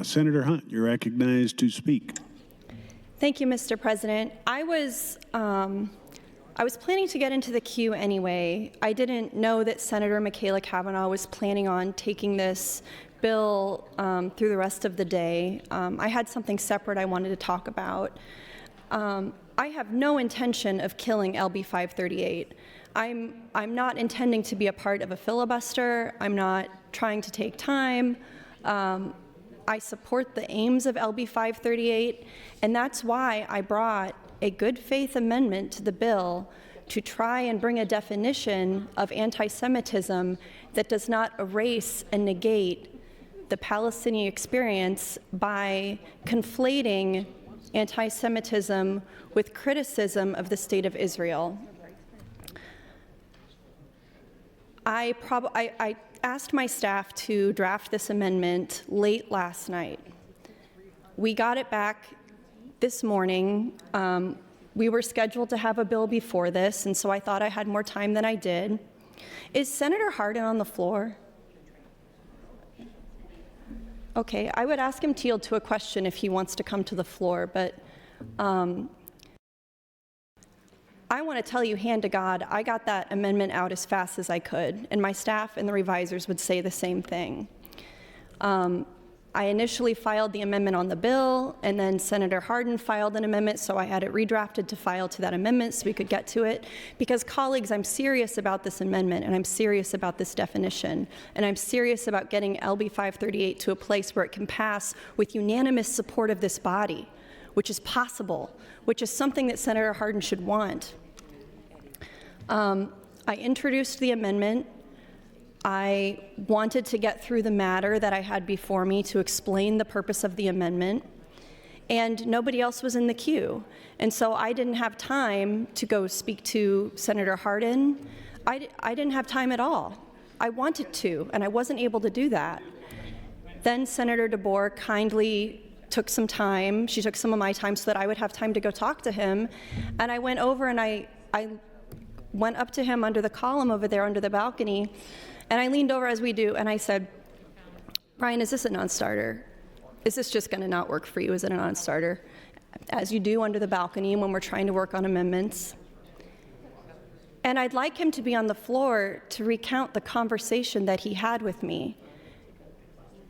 Senator Hunt, you're recognized to speak. Thank you, Mr. President. I was planning to get into the queue anyway. I didn't know that Senator Michaela Cavanaugh was planning on taking this bill through the rest of the day. I had something separate I wanted to talk about. I have no intention of killing LB 538. I'm not intending to be a part of a filibuster. I'm not trying to take time. I support the aims of LB 538, and that's why I brought a good faith amendment to the bill to try and bring a definition of anti-Semitism that does not erase and negate the Palestinian experience by conflating anti-Semitism with criticism of the state of Israel. I asked my staff to draft this amendment late last night. We got it back this morning. We were scheduled to have a bill before this, and so I thought I had more time than I did. Is Senator Hardin on the floor? Okay, I would ask him to yield to a question if he wants to come to the floor, but I want to tell you, hand to God, I got that amendment out as fast as I could, and my staff and the revisers would say the same thing. I initially filed the amendment on the bill, and then Senator Hardin filed an amendment, so I had it redrafted to file to that amendment so we could get to it. Because, colleagues, I'm serious about this amendment, and I'm serious about this definition, and I'm serious about getting LB 538 to a place where it can pass with unanimous support of this body, which is possible, which is something that Senator Hardin should want. I introduced the amendment. I wanted to get through the matter that I had before me to explain the purpose of the amendment, and nobody else was in the queue. And so I didn't have time to go speak to Senator Hardin. I didn't have time at all. I wanted to, and I wasn't able to do that. Then Senator DeBoer kindly took some time. She took some of my time so that I would have time to go talk to him. And I went over and I went up to him under the column over there under the balcony, and I leaned over as we do, and I said, Brian, is this a non-starter? Is this just going to not work for you? Is it a non-starter? As you do under the balcony when we're trying to work on amendments. And I'd like him to be on the floor to recount the conversation that he had with me.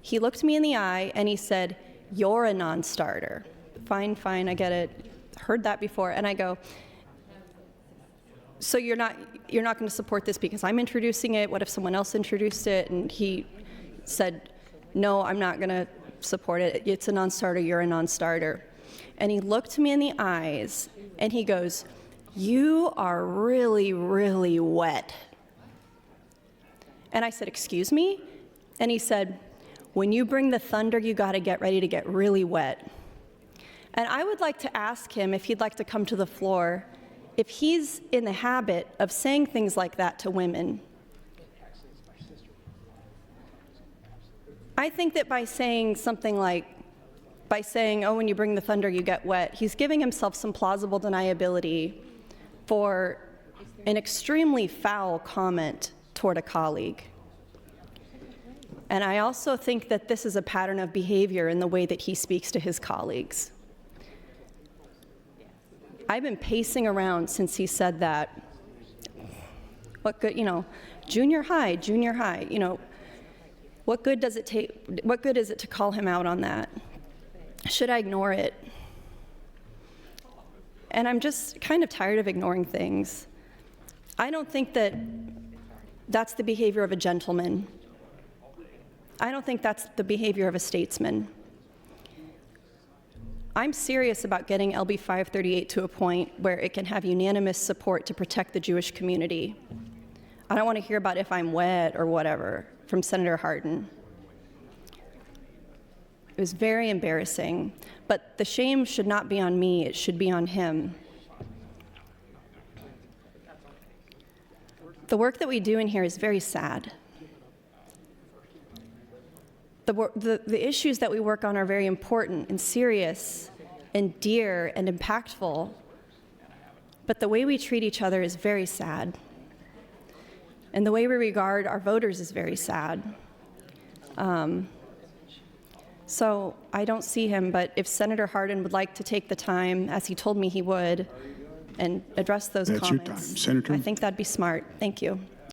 He looked me in the eye and he said, "You're a non-starter." Fine, I get it. Heard that before. And I go, so you're not going to support this because I'm introducing it? What if someone else introduced it? And he said, no, I'm not going to support it. It's a non-starter. You're a non-starter. And he looked me in the eyes and he goes, you are really, really wet. And I said, excuse me? And he said, when you bring the thunder, you got to get ready to get really wet. And I would like to ask him if he'd like to come to the floor, if he's in the habit of saying things like that to women. I think that by saying something like, oh, when you bring the thunder, you get wet, he's giving himself some plausible deniability for an extremely foul comment toward a colleague. And I also think that this is a pattern of behavior in the way that he speaks to his colleagues. I've been pacing around since he said that. What good, junior high, what good does it take, what good is it to call him out on that? Should I ignore it? And I'm just kind of tired of ignoring things. I don't think that that's the behavior of a gentleman. I don't think that's the behavior of a statesman. I'm serious about getting LB 538 to a point where it can have unanimous support to protect the Jewish community. I don't want to hear about if I'm wet or whatever from Senator Hardin. It was very embarrassing, but the shame should not be on me, it should be on him. The work that we do in here is very sad. The issues that we work on are very important and serious and dear and impactful, but the way we treat each other is very sad. And the way we regard our voters is very sad. So I don't see him, but if Senator Hardin would like to take the time, as he told me he would, and address those That's your comments. time. Senator? I think that'd be smart. Thank you.